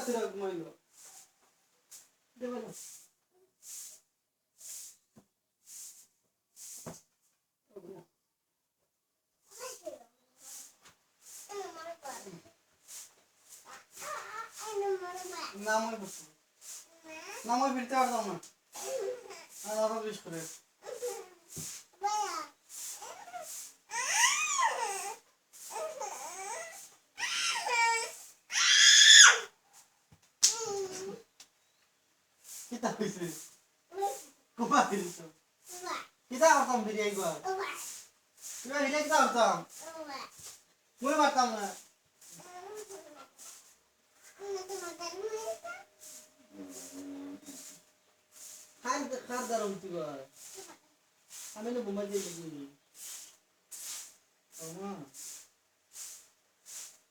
সিরা ঘুমাইলো দেবে না নামই বসে নামই ফিরতে পারতাম না আরো বেশ করে kita bisa kuat itu kita harus beri gua kita hilang kita harus mulai makan lah kan dalam juga kami lu bumbal jadi begini oma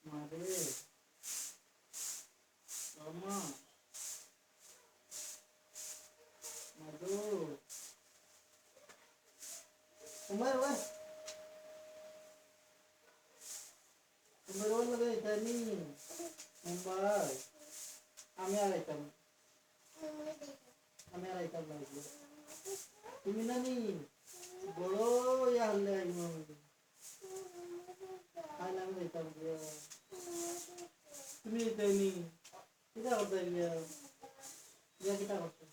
mare oma aduh umar lagi tadi umar আমি আইতাম লাগবে তুমি নানি বড় ইয়া হলে আইলাম আইতাম তুমি তাইনি কিটা করতে গিয়া কিটা করতে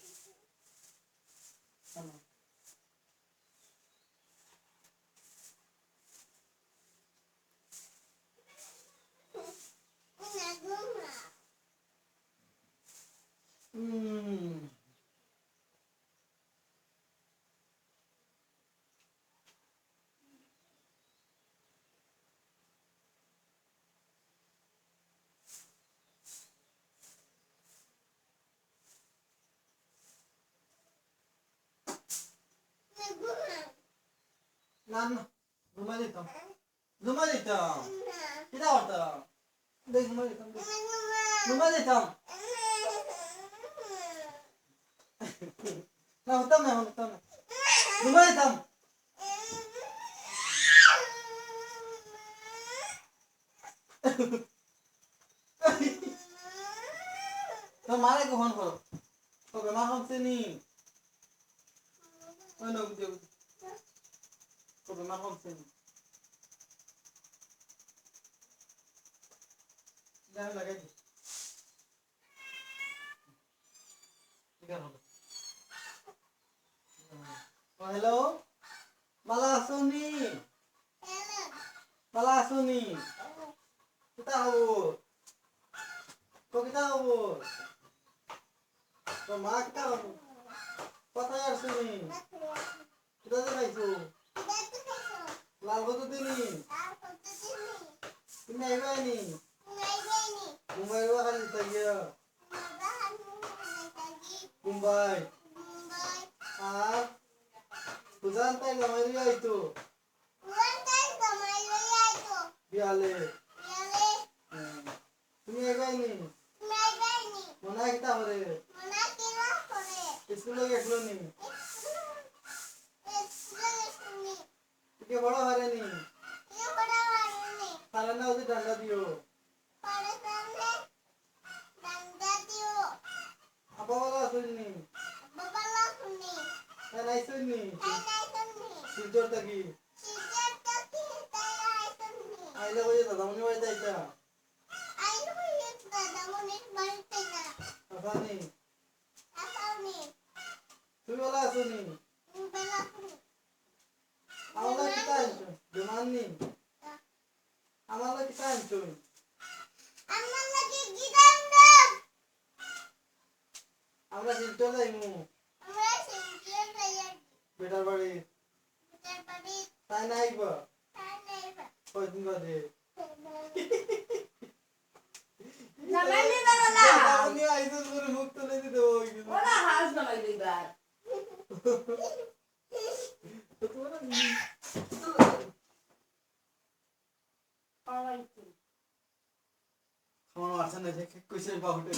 না ঘুমা দিতাম কিটা করতাম দেখ ঘুমা দিতাম না হতাম না ঘুমা দিতাম তো মারে কখন করো তো বেমার হচ্ছে নি ওই না বুঝে তো বেমার হচ্ছে নি লাগাই দি হ্যালো বালা আসুনি কিতা হবো তো কিতা হবো তো মা কিতা হবো কোথায় আসুনি কিতা দেখাইছো লাল কত দিনি তুমি আইবাইনি মুম্বাই খালি তাইয়া মুম্বাই আর তুজান তাই গামাই আইতো বিয়ালে তুমি আইবাইনি মনা কিতা করে স্কুলে গেছলো নি তুই বড় হারেনি খালে না ওদের ডান্ডা দিও আব্বা বলা শুনি নাই শুনি শিলচর থাকি আইলে বলে দাদামনি বাড়িতে আইতা আসানি তুই বলা আসুনি আমার কিতা আনছো বেমাননি আমার কিতা আনছো আমরা শিলচর যাইমু বেটার বাড়ি তাই না আইবা কয়দিন বাদে মুখ তুলে দিতে খাওয়া আছে না কইছে বাহুটে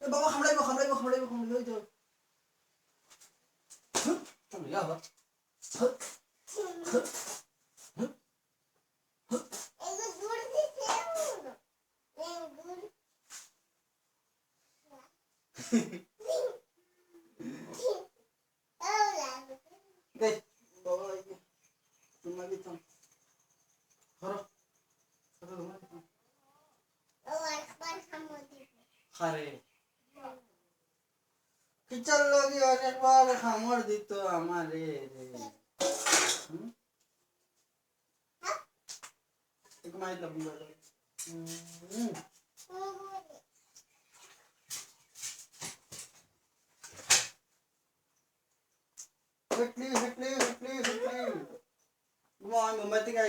বাবা খামড়াইবো ওই তো या हो दे बाबा ये तुम्हारी तुम करो करो तुम्हारी तुम अरे किचन लोगी अनेक बार खामोर दी तो हमारे एक माइल लगूंगा हिटली हिटली हिटली हिटली घुमा मोमबत्ती का